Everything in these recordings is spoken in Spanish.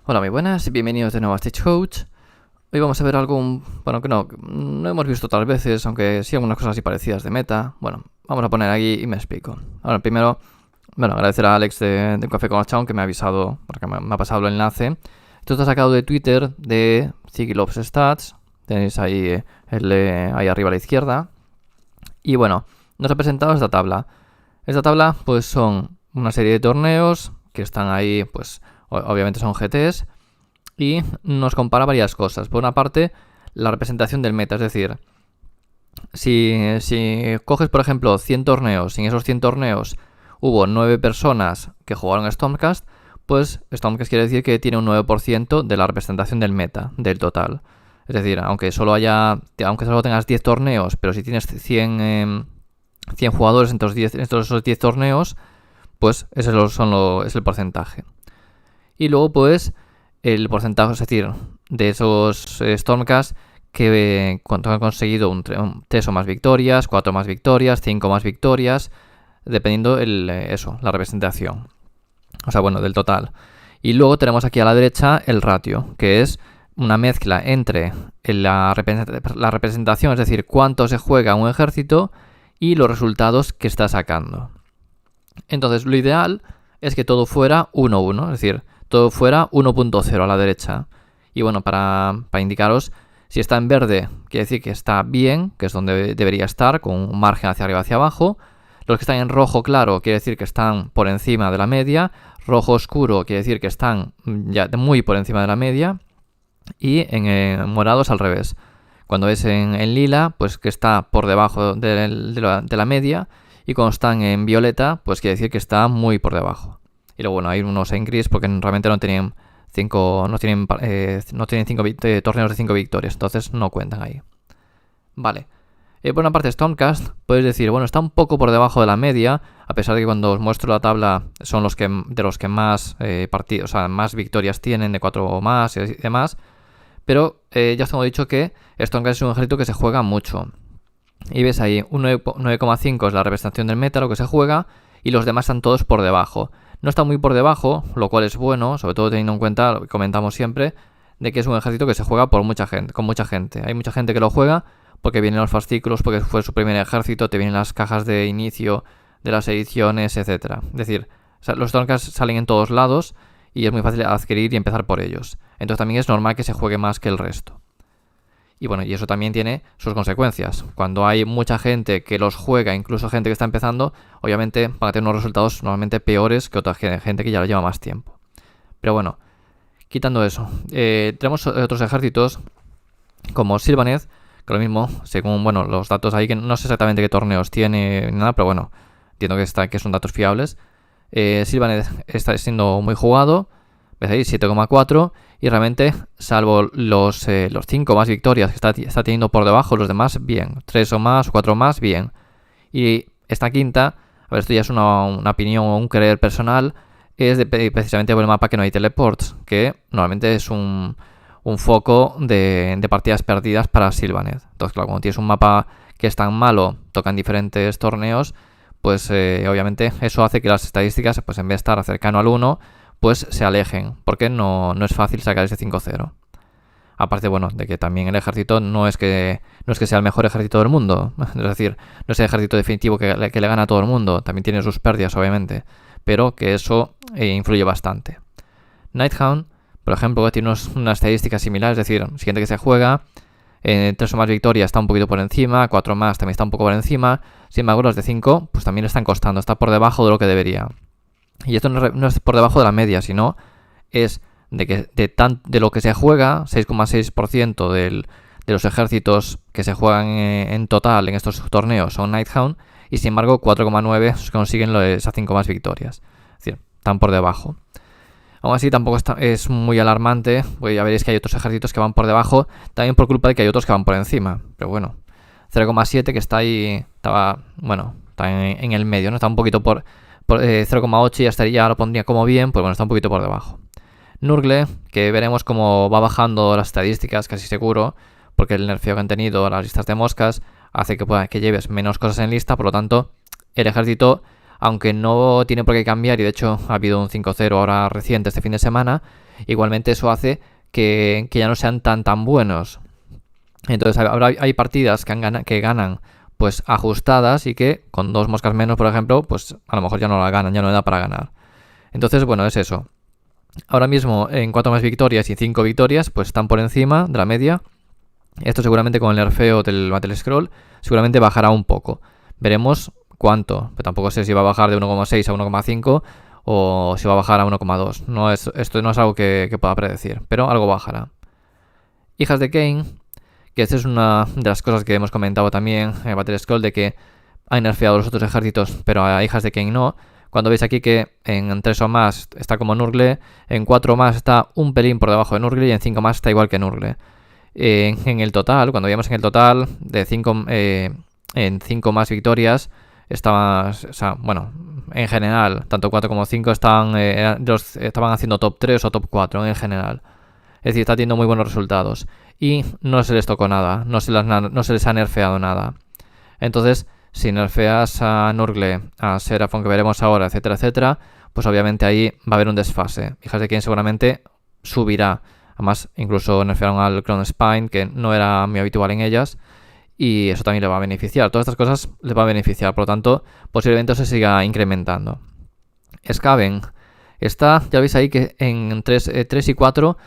Hola, muy buenas y bienvenidos de nuevo a Stage Coach. Hoy vamos a ver algo, bueno, que no hemos visto otras veces, aunque sí algunas cosas así parecidas de meta. Bueno, vamos a poner aquí y me explico. Ahora, primero, agradecer a Alex de Café con Archón que me ha avisado, porque me ha pasado el enlace. Esto está sacado de Twitter de Ziggy Stats. Tenéis ahí ahí arriba a la izquierda. Y bueno, nos ha presentado esta tabla. Esta tabla, pues son una serie de torneos que están ahí, pues obviamente son GTs, y nos compara varias cosas. Por una parte, la representación del meta, es decir, si coges, por ejemplo, 100 torneos, y en esos 100 torneos hubo 9 personas que jugaron a Stormcast, pues Stormcast quiere decir que tiene un 9% de la representación del meta, del total. Es decir, aunque solo tengas 10 torneos, pero si tienes 100 jugadores en esos 10 torneos, pues ese es el porcentaje. Y luego, pues, el porcentaje, es decir, de esos Stormcast que cuando han conseguido 3 o más victorias, 4 más victorias, 5 más victorias, dependiendo la representación. O sea, bueno, del total. Y luego tenemos aquí a la derecha el ratio, que es una mezcla entre la representación, es decir, cuánto se juega un ejército, y los resultados que está sacando. Entonces, lo ideal es que todo fuera 1-1, es decir, todo fuera 1.0 a la derecha. Y bueno, para indicaros, si está en verde, quiere decir que está bien, que es donde debería estar, con un margen hacia arriba hacia abajo. Los que están en rojo claro quiere decir que están por encima de la media. Rojo oscuro quiere decir que están ya muy por encima de la media. Y en morados al revés. Cuando es en lila, pues que está por debajo de la media. Y cuando están en violeta, pues quiere decir que está muy por debajo. Y luego, bueno, hay unos en gris porque realmente no tienen 5 torneos de 5 victorias, entonces no cuentan ahí. Vale. Por una parte, Stormcast, puedes decir, bueno, está un poco por debajo de la media, a pesar de que cuando os muestro la tabla son de los que más partidos, o sea, más victorias tienen, de 4 o más y demás. Pero ya os tengo dicho que Stormcast es un ejército que se juega mucho. Y ves ahí, un 9,5 es la representación del meta, lo que se juega, y los demás están todos por debajo. No está muy por debajo, lo cual es bueno, sobre todo teniendo en cuenta lo que comentamos siempre, de que es un ejército que se juega con mucha gente. Hay mucha gente que lo juega porque vienen los fascículos, porque fue su primer ejército, te vienen las cajas de inicio de las ediciones, etc. Es decir, los Stormcast salen en todos lados y es muy fácil adquirir y empezar por ellos. Entonces también es normal que se juegue más que el resto. Y bueno, y eso también tiene sus consecuencias. Cuando hay mucha gente que los juega, incluso gente que está empezando, obviamente van a tener unos resultados normalmente peores que otra gente que ya lo lleva más tiempo. Pero bueno, quitando eso, tenemos otros ejércitos como Sylvaneth, que lo mismo, según los datos ahí, que no sé exactamente qué torneos tiene ni nada, pero bueno, entiendo que son datos fiables. Sylvaneth está siendo muy jugado, ves ahí 7,4, y realmente, salvo los 5 más victorias que está teniendo por debajo, los demás, bien. 3 o más, 4 más, bien. Y esta quinta, a ver, esto ya es una opinión o un creer personal, es precisamente por el mapa que no hay teleports, que normalmente es un foco de partidas perdidas para Sylvaneth. Entonces, claro, cuando tienes un mapa que es tan malo, tocan diferentes torneos, pues obviamente eso hace que las estadísticas, pues en vez de estar cercano al 1, pues se alejen, porque no es fácil sacar ese 5-0. Aparte, bueno, de que también el ejército no es que sea el mejor ejército del mundo, es decir, no es el ejército definitivo que le gana a todo el mundo, también tiene sus pérdidas, obviamente, pero que eso influye bastante. Nighthound, por ejemplo, tiene unas estadísticas similares, es decir, siguiente que se juega, 3 o más victorias está un poquito por encima, 4 más también está un poco por encima, sin embargo los de 5 pues también le están costando, está por debajo de lo que debería. Y esto no es por debajo de la media, sino es de lo que se juega, 6,6% de los ejércitos que se juegan en total en estos torneos son Nighthound, y sin embargo 4,9 consiguen esas 5 más victorias. Es decir, están por debajo. Aún así tampoco es muy alarmante, porque ya veréis que hay otros ejércitos que van por debajo, también por culpa de que hay otros que van por encima. Pero bueno, 0,7 que está ahí, está en el medio, ¿no? Está un poquito por 0,8 ya lo pondría como bien, pues bueno, está un poquito por debajo. Nurgle, que veremos cómo va bajando las estadísticas, casi seguro, porque el nerfeo que han tenido las listas de moscas hace que lleves menos cosas en lista, por lo tanto, el ejército aunque no tiene por qué cambiar, y de hecho ha habido un 5-0 ahora reciente este fin de semana, igualmente eso hace que ya no sean tan buenos. Entonces hay partidas que ganan pues ajustadas y que con 2 moscas menos, por ejemplo, pues a lo mejor ya no la ganan, ya no le da para ganar. Entonces, bueno, es eso. Ahora mismo en 4 más victorias y 5 victorias, pues están por encima de la media. Esto seguramente con el nerfeo del Battle Scroll seguramente bajará un poco. Veremos cuánto. Pero tampoco sé si va a bajar de 1,6 a 1,5 o si va a bajar a 1,2. Esto no es algo que pueda predecir, pero algo bajará. Hijas de Cain, que esta es una de las cosas que hemos comentado también en Battle Scroll, de que han nerfeado los otros ejércitos, pero a Hijas de Cain no. Cuando veis aquí que en 3 o más está como Nurgle, en 4 más está un pelín por debajo de Nurgle y en 5 más está igual que Nurgle. En el total, cuando veíamos en el total de 5 en 5 más victorias, estaban, o sea, bueno, en general, tanto 4 como 5 estaban haciendo top 3 o top 4 en general. Es decir, está teniendo muy buenos resultados. Y no se les tocó nada, no se les ha nerfeado nada. Entonces, si nerfeas a Nurgle, a Seraphon que veremos ahora, etcétera, etcétera, pues obviamente ahí va a haber un desfase. Hijas de Cain seguramente subirá. Además, incluso nerfearon al Crown Spine, que no era muy habitual en ellas, y eso también le va a beneficiar. Todas estas cosas le van a beneficiar, por lo tanto, posiblemente se siga incrementando. Skaven está, ya veis ahí que en 3 y 4,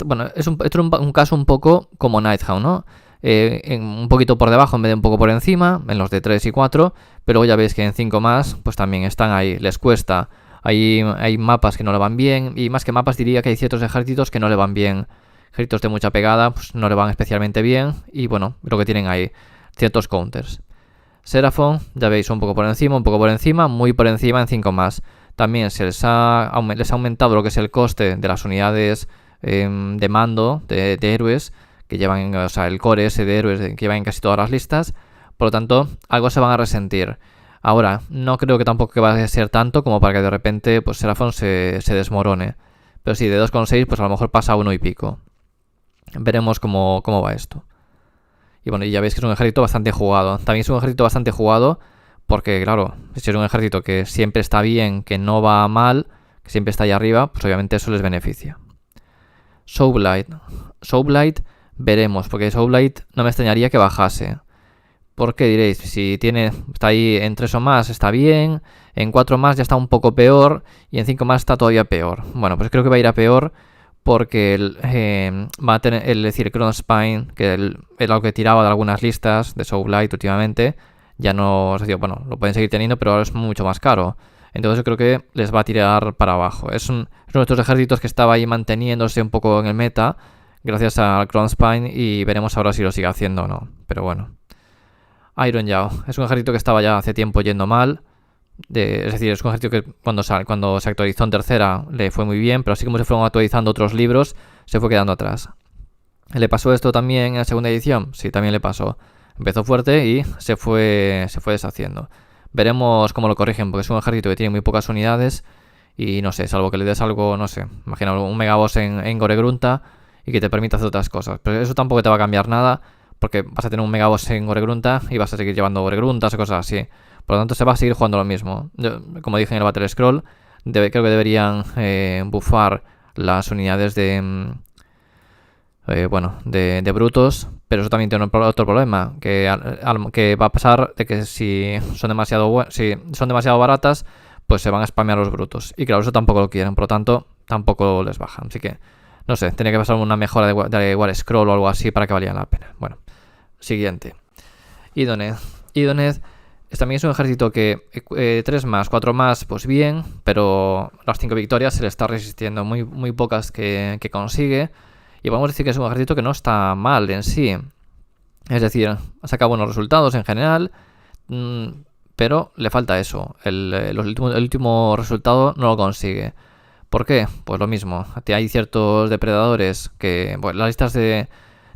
bueno, es un caso un poco como Nighthound, ¿no? Un poquito por debajo en vez de un poco por encima, en los de 3 y 4, pero ya veis que en 5 más, pues también están ahí, les cuesta. Hay mapas que no le van bien, y más que mapas diría que hay ciertos ejércitos que no le van bien. Ejércitos de mucha pegada pues no le van especialmente bien, y bueno, lo que tienen ahí, ciertos counters. Seraphon, ya veis, un poco por encima, muy por encima en 5 más. También les ha aumentado lo que es el coste de las unidades de mando de héroes, que llevan, o sea, el core ese de héroes que llevan en casi todas las listas. Por lo tanto, algo se van a resentir. Ahora, no creo que tampoco que vaya a ser tanto como para que de repente pues Seraphon se desmorone. Pero sí, de 2,6 pues a lo mejor pasa a 1 y pico. Veremos cómo va esto. Y bueno, y ya veis que es un ejército bastante jugado. También es un ejército bastante jugado porque, claro, si es un ejército que siempre está bien, que no va mal, que siempre está ahí arriba, pues obviamente eso les beneficia. Soulblight veremos, porque Soulblight no me extrañaría que bajase. ¿Por qué diréis? Si está ahí en 3 o más está bien, en 4 más ya está un poco peor y en 5 más está todavía peor. Bueno, pues creo que va a ir a peor porque va a tener, es decir, Crown Spine, que es algo que tiraba de algunas listas de Soulblight últimamente, ya no, es decir, bueno, lo pueden seguir teniendo, pero ahora es mucho más caro. Entonces yo creo que les va a tirar para abajo. Es uno de estos ejércitos que estaba ahí manteniéndose un poco en el meta gracias al Crown Spine, y veremos ahora si lo sigue haciendo o no. Pero bueno. Iron Yaw es un ejército que estaba ya hace tiempo yendo mal. Es decir, es un ejército que cuando se actualizó en tercera le fue muy bien, pero así como se fueron actualizando otros libros, se fue quedando atrás. ¿Le pasó esto también en la segunda edición? Sí, también le pasó. Empezó fuerte y se fue deshaciendo. Veremos cómo lo corrigen, porque es un ejército que tiene muy pocas unidades y no sé, salvo que le des algo, no sé, imagina un megaboss en Goregrunta y que te permita hacer otras cosas. Pero eso tampoco te va a cambiar nada, porque vas a tener un megaboss en Goregrunta y vas a seguir llevando Goregruntas o cosas así. Por lo tanto, se va a seguir jugando lo mismo. Como dije en el Battle Scroll, creo que deberían buffar las unidades de brutos, pero eso también tiene otro problema, que va a pasar de que si son demasiado baratas, pues se van a spamear los brutos. Y claro, eso tampoco lo quieren, por lo tanto, tampoco les bajan. Así que, no sé, tenía que pasar una mejora de War Scroll o algo así para que valiera la pena. Bueno, siguiente. Idoneth también es un ejército que 3 más, 4 más, pues bien, pero las 5 victorias se le está resistiendo, muy pocas que consigue. Y podemos decir que es un ejército que no está mal en sí. Es decir, ha sacado buenos resultados en general, pero le falta eso. El último resultado no lo consigue. ¿Por qué? Pues lo mismo. Hay ciertos depredadores que... Bueno, las listas de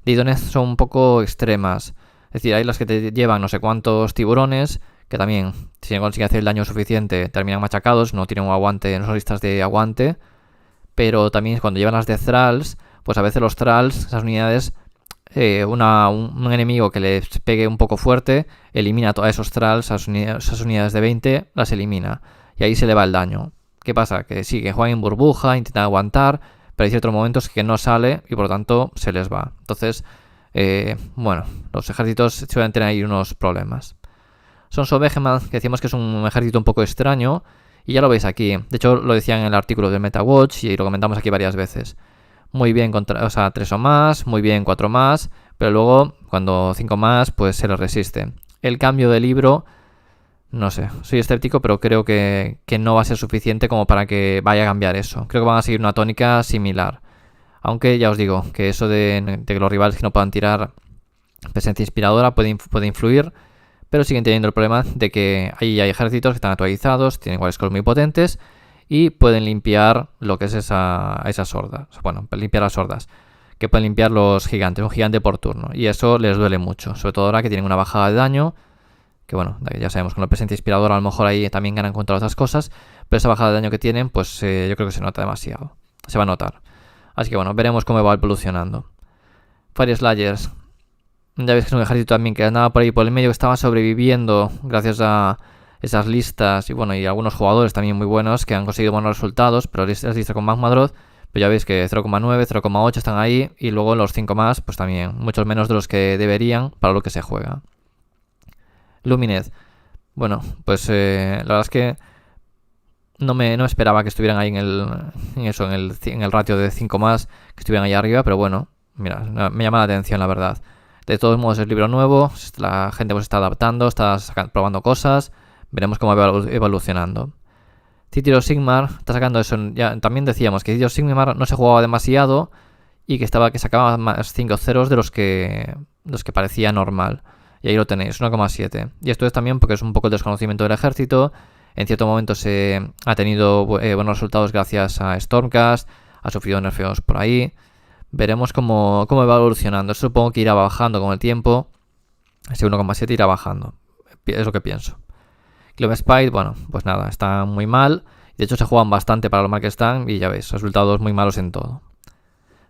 Idoneth son un poco extremas. Es decir, hay las que te llevan no sé cuántos tiburones, que también, si no consiguen hacer el daño suficiente, terminan machacados, no tienen un aguante, no son listas de aguante. Pero también cuando llevan las de Thralls, pues a veces los Thralls, esas unidades, un enemigo que les pegue un poco fuerte, elimina a esos trolls, a esas unidades de 20, las elimina. Y ahí se le va el daño. ¿Qué pasa? Que sí, que juegan en burbuja, intentan aguantar, pero hay ciertos momentos que no sale y por lo tanto se les va. Entonces, bueno, los ejércitos suelen tener ahí unos problemas. Sons of Behemoth, que decimos que es un ejército un poco extraño, y ya lo veis aquí. De hecho, lo decían en el artículo de MetaWatch y lo comentamos aquí varias veces. Muy bien, 3 o más, muy bien 4 más, pero luego cuando 5 más, pues se les resiste. El cambio de libro, no sé, soy escéptico, pero creo que no va a ser suficiente como para que vaya a cambiar eso. Creo que van a seguir una tónica similar. Aunque ya os digo que eso de que los rivales que no puedan tirar presencia inspiradora puede influir, pero siguen teniendo el problema de que ahí hay ejércitos que están actualizados, tienen Wild muy potentes y pueden limpiar lo que es esas hordas. Bueno, limpiar las hordas, que pueden limpiar los gigantes, un gigante por turno. Y eso les duele mucho, sobre todo ahora que tienen una bajada de daño, que bueno, ya sabemos, con la presencia inspiradora a lo mejor ahí también ganan contra otras cosas, pero esa bajada de daño que tienen, pues yo creo que se nota demasiado, se va a notar. Así que bueno, veremos cómo va evolucionando. Fire Slayers. Ya veis que es un ejército también que andaba por ahí por el medio, que estaba sobreviviendo gracias a esas listas y bueno, y algunos jugadores también muy buenos que han conseguido buenos resultados, pero las listas con Magma Drop, pues ya veis que 0,9, 0,8 están ahí y luego los 5 más, pues también, muchos menos de los que deberían para lo que se juega. Lumineth. Bueno, pues la verdad es que no me esperaba que estuvieran ahí en el ratio de 5 más, que estuvieran ahí arriba, pero bueno, mira, me llama la atención la verdad. De todos modos es libro nuevo, la gente pues está adaptando, está probando cosas, veremos cómo va evolucionando. City of Sigmar está sacando eso, ya también decíamos que City of Sigmar no se jugaba demasiado y que sacaba más 5 ceros de los que parecía normal. Y ahí lo tenéis, 1,7. Y esto es también porque es un poco el desconocimiento del ejército. En cierto momento se ha tenido buenos resultados gracias a Stormcast, ha sufrido nerfeos por ahí. Veremos cómo va evolucionando. Supongo que irá bajando con el tiempo. Ese 1,7 irá bajando. Es lo que pienso. Globe Spite, bueno, pues nada, está muy mal. De hecho, se juegan bastante para lo mal que están. Y ya veis, resultados muy malos en todo.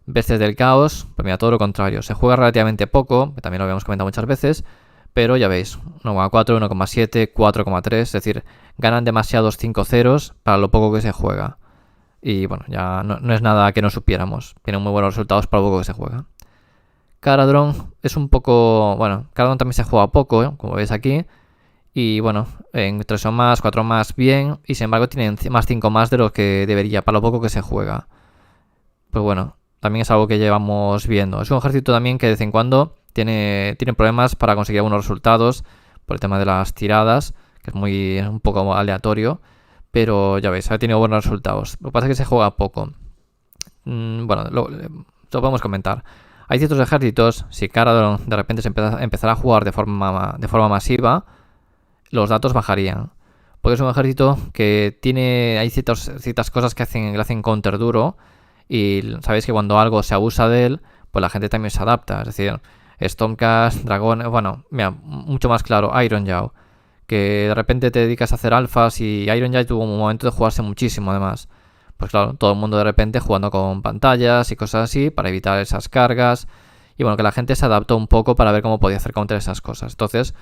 Bestias del Caos, pues mira, todo lo contrario. Se juega relativamente poco, que también lo habíamos comentado muchas veces. Pero ya veis, 1,4, 1,7, 4,3. Es decir, ganan demasiados 5 ceros para lo poco que se juega. Y bueno, ya no es nada que no supiéramos. Tienen muy buenos resultados para lo poco que se juega. Caradron es un poco... Bueno, Caradron también se juega poco, como veis aquí. Y bueno, en 3 o más, 4 más, bien. Y sin embargo tienen más 5 más de lo que debería, para lo poco que se juega. Pues bueno, también es algo que llevamos viendo. Es un ejército también que de vez en cuando tiene problemas para conseguir algunos resultados. Por el tema de las tiradas, que es un poco aleatorio. Pero ya veis, ha tenido buenos resultados. Lo que pasa es que se juega poco. Bueno, lo podemos comentar. Hay ciertos ejércitos, si Caradron de repente se empezara a jugar de forma masiva, los datos bajarían. Porque es un ejército que hay ciertas cosas que le hacen counter duro. Y sabéis que cuando algo se abusa de él, pues la gente también se adapta. Es decir, Stormcast, Dragón, bueno, mira, mucho más claro, Iron Jaw. Que de repente te dedicas a hacer alfas y Iron Jaw tuvo un momento de jugarse muchísimo además. Pues claro, todo el mundo de repente jugando con pantallas y cosas así para evitar esas cargas. Y bueno, que la gente se adaptó un poco para ver cómo podía hacer counter esas cosas. Entonces,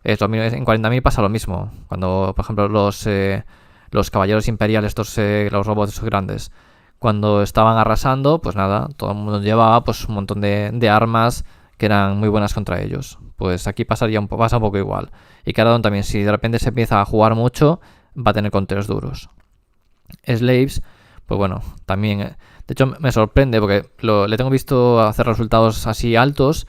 en 40.000 pasa lo mismo. Cuando, por ejemplo, los caballeros imperiales, los robots grandes, cuando estaban arrasando, pues nada, todo el mundo llevaba pues un montón de armas que eran muy buenas contra ellos. Pues aquí pasa un poco igual. Y Caradon también, si de repente se empieza a jugar mucho, va a tener counters duros. Slaves, pues bueno, también... De hecho, me sorprende porque le tengo visto hacer resultados así altos,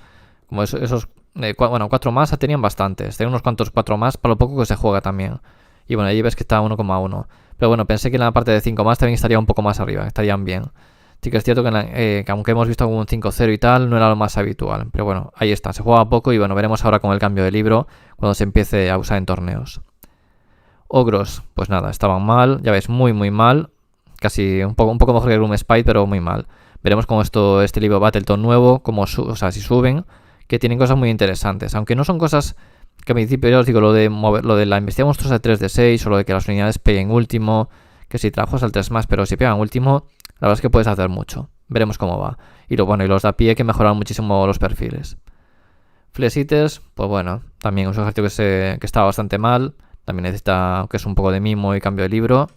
como esos... 4 más tenían bastantes. Tenían unos cuantos 4 más para lo poco que se juega también. Y bueno, ahí ves que está 1,1. Pero bueno, pensé que en la parte de 5 más también estaría un poco más arriba, estarían bien. Sí que es cierto que aunque hemos visto algún 5-0 y tal, no era lo más habitual. Pero bueno, ahí está, se juega poco y bueno, veremos ahora con el cambio de libro cuando se empiece a usar en torneos. Ogros, pues nada, estaban mal, ya ves, muy muy mal. Casi un poco mejor que Gloom Spite, pero muy mal. Veremos cómo este libro Battleton nuevo, si suben, que tienen cosas muy interesantes. Aunque no son cosas que al principio ya os digo, lo de la investigación monstruosa de 3D6 o lo de que las unidades peguen último, que si trabajas al 3 más, pero si pegan último, la verdad es que puedes hacer mucho. veremos cómo va. Y y los de a pie que mejoran muchísimo los perfiles. Flex Eaters, pues bueno, también es un ejército que está bastante mal. También necesita que es un poco de mimo y cambio de libro.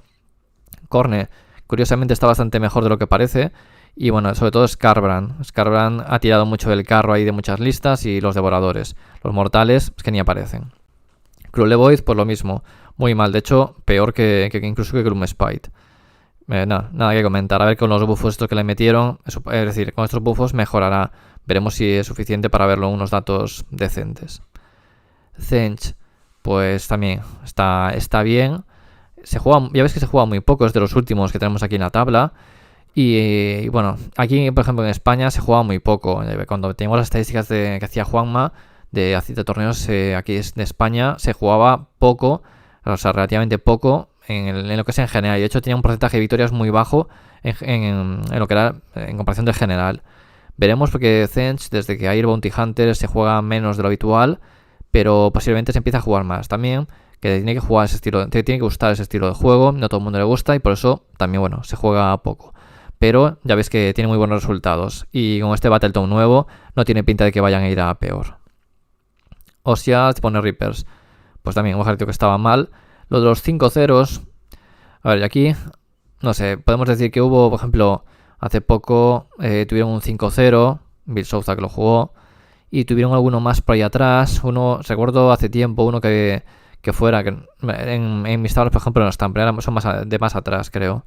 Khorne, curiosamente está bastante mejor de lo que parece. Y bueno, sobre todo Skarbrand. Skarbrand ha tirado mucho del carro ahí de muchas listas y los devoradores. Los mortales es que ni aparecen. Cruelvoid, pues lo mismo. Muy mal, de hecho, peor que incluso que Gloomspite. Nada que comentar. A ver con los buffos estos que le metieron. Es decir, con estos buffos mejorará. Veremos si es suficiente para verlo en unos datos decentes. Tzeentch, pues también está bien. Ya ves que se juega muy poco, es de los últimos que tenemos aquí en la tabla. Y bueno, aquí por ejemplo en España se juega muy poco. Cuando teníamos las estadísticas que hacía Juanma de torneos aquí de España, se jugaba poco, o sea, relativamente poco en lo que es en general. Y de hecho tenía un porcentaje de victorias muy bajo en lo que era en comparación del general. Veremos porque Tzeentch, desde que hay el Bounty Hunter, se juega menos de lo habitual, pero posiblemente se empieza a jugar más también. Que tiene que jugar ese estilo, tiene que gustar ese estilo de juego, no a todo el mundo le gusta y por eso también, bueno, se juega poco. Pero ya ves que tiene muy buenos resultados y con este Battletome nuevo no tiene pinta de que vayan a ir a peor. Ossiarch pone Reapers, pues también un ejército que estaba mal. Lo de los 5 ceros, a ver, y aquí, no sé, podemos decir que hubo, por ejemplo, hace poco tuvieron un 5-0, Bill Souza que lo jugó, y tuvieron alguno más por ahí atrás. Recuerdo hace tiempo uno que fuera, que en mis tablas, por ejemplo, no están, pero son más atrás, creo.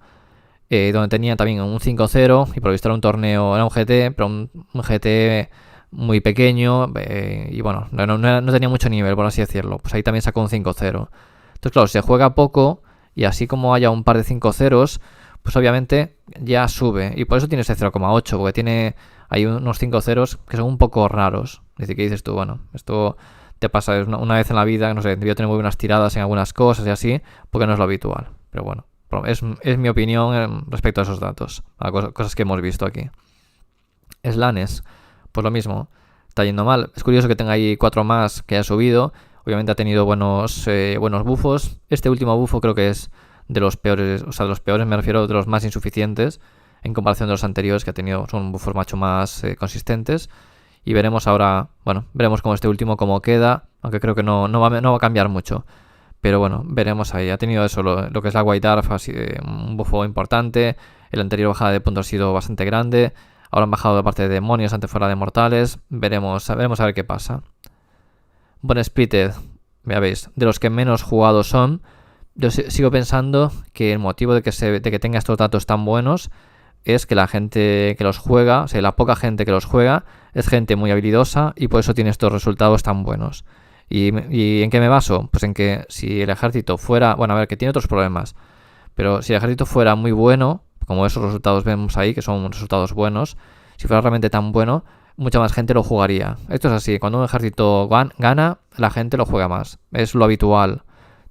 Donde tenía también un 5-0 y por lo visto era un torneo, era un GT, pero un GT muy pequeño y bueno, no tenía mucho nivel, por así decirlo. Pues ahí también sacó un 5-0. Entonces, claro, se juega poco y así como haya un par de 5-0s, pues obviamente ya sube. Y por eso tiene ese 0,8, porque hay unos 5-0s que son un poco raros. Es decir, que dices tú, bueno, esto te pasa una vez en la vida, no sé, debió tener muy buenas tiradas en algunas cosas y así, porque no es lo habitual. Pero bueno, es mi opinión respecto a esos datos, a cosas que hemos visto aquí. Slanes, pues lo mismo, está yendo mal. Es curioso que tenga ahí 4 más que haya subido. Obviamente ha tenido buenos buffos. Este último buffo creo que es de los peores, o sea, de los peores me refiero, de los más insuficientes en comparación de los anteriores que ha tenido, son buffos mucho más consistentes. Y veremos ahora, bueno, veremos cómo este último cómo queda, aunque creo que no va a cambiar mucho. Pero bueno, veremos ahí. Ha tenido eso, lo que es la White Dwarf, así, un buffo importante. El anterior bajada de puntos ha sido bastante grande. Ahora han bajado la parte de demonios, antes fuera de mortales. Veremos a ver qué pasa. Bon Splitted, ya veis, de los que menos jugados son. Yo sigo pensando que el motivo de que tenga estos datos tan buenos es que la gente que los juega, o sea, la poca gente que los juega, es gente muy habilidosa y por eso tiene estos resultados tan buenos. ¿Y en qué me baso? Pues en que si el ejército fuera, bueno, a ver, que tiene otros problemas, pero si el ejército fuera muy bueno, como esos resultados vemos ahí, que son resultados buenos, si fuera realmente tan bueno, mucha más gente lo jugaría. Esto es así, cuando un ejército gana, la gente lo juega más, es lo habitual.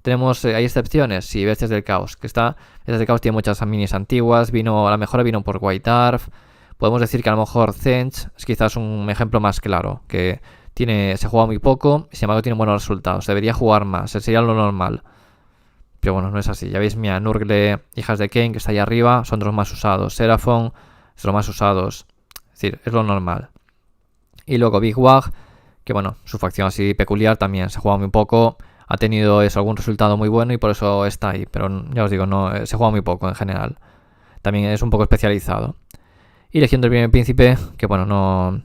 Hay excepciones, sí, Bestias del Caos, Bestias del Caos tiene muchas minis antiguas, la mejora vino por White Dwarf. Podemos decir que a lo mejor Tzeentch es quizás un ejemplo más claro, que se juega muy poco, sin embargo tiene buenos resultados, debería jugar más, sería lo normal. Pero bueno, no es así, ya veis, mira, Nurgle, Hijas de Cain, que está ahí arriba, son de los más usados, Seraphon es de los más usados, es decir, es lo normal. Y luego Big Wag, que bueno, su facción así peculiar también se juega muy poco, ha tenido algún resultado muy bueno y por eso está ahí, pero ya os digo, no se juega muy poco en general. También es un poco especializado. Y Legión del Primer Príncipe, que bueno,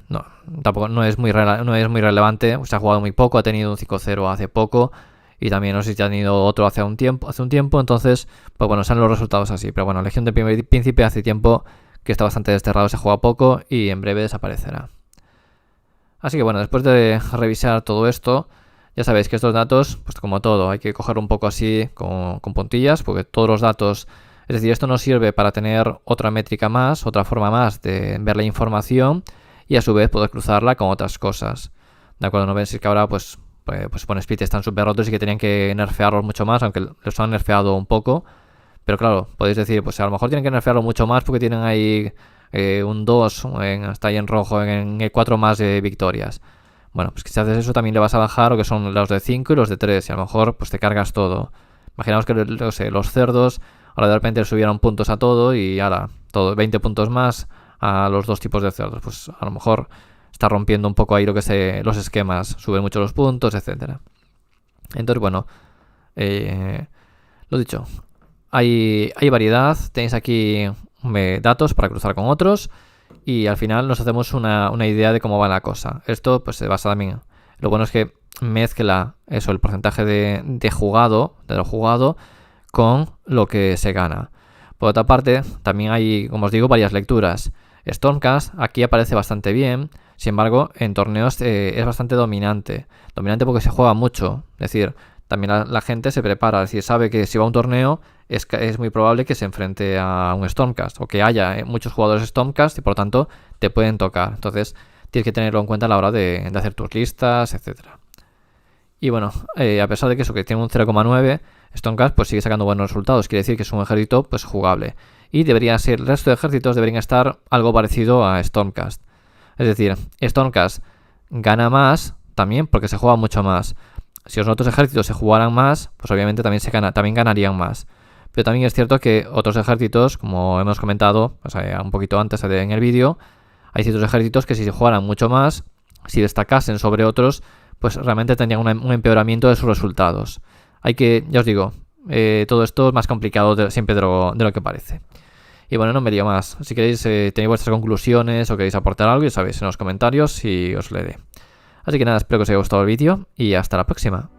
tampoco no es muy relevante, se ha jugado muy poco, ha tenido un 5-0 hace poco y también no sé si ha tenido otro hace un tiempo, entonces pues bueno, salen los resultados así, pero bueno, Legión del Primer Príncipe hace tiempo que está bastante desterrado, se juega poco y en breve desaparecerá. Así que bueno, después de revisar todo esto, ya sabéis que estos datos, pues como todo, hay que coger un poco así con puntillas, porque todos los datos, es decir, esto nos sirve para tener otra métrica más, otra forma más de ver la información y a su vez poder cruzarla con otras cosas. ¿De acuerdo? No veis que ahora pues Bon Split están súper rotos y que tenían que nerfearlos mucho más, aunque los han nerfeado un poco. Pero claro, podéis decir, pues a lo mejor tienen que nerfearlo mucho más porque tienen ahí un 2, está ahí en rojo, en el 4 más de victorias. Bueno, pues que si haces eso también le vas a bajar lo que son los de 5 y los de 3 y a lo mejor pues te cargas todo. Imaginaos que los cerdos ahora de repente le subieron puntos a todo y ahora todo 20 puntos más a los dos tipos de cerdos. Pues a lo mejor está rompiendo un poco ahí los esquemas, suben mucho los puntos, etcétera. Entonces, bueno, lo dicho, hay variedad, tenéis aquí datos para cruzar con otros y al final nos hacemos una idea de cómo va la cosa. Esto pues se basa también, lo bueno es que mezcla eso, el porcentaje de lo jugado con lo que se gana. Por otra parte, también hay, como os digo, varias lecturas. Stormcast aquí aparece bastante bien, sin embargo, en torneos es bastante dominante. Dominante porque se juega mucho, es decir, también la gente se prepara, es decir, sabe que si va a un torneo es muy probable que se enfrente a un Stormcast o que haya muchos jugadores Stormcast y por lo tanto te pueden tocar. Entonces tienes que tenerlo en cuenta a la hora de hacer tus listas, etcétera. Y bueno, a pesar de que eso que tiene un 0,9, Stormcast pues sigue sacando buenos resultados, quiere decir que es un ejército pues jugable. Y debería ser, el resto de ejércitos deberían estar algo parecido a Stormcast. Es decir, Stormcast gana más también porque se juega mucho más. Si los otros ejércitos se jugaran más, pues obviamente también ganarían más. Pero también es cierto que otros ejércitos, como hemos comentado un poquito antes en el vídeo, hay ciertos ejércitos que si se jugaran mucho más, si destacasen sobre otros, pues realmente tendrían un empeoramiento de sus resultados. Ya os digo, todo esto es más complicado siempre de lo que parece. Y bueno, no me lío más. Si queréis, tenéis vuestras conclusiones o queréis aportar algo, ya sabéis en los comentarios y os leeré. Así que nada, espero que os haya gustado el vídeo y hasta la próxima.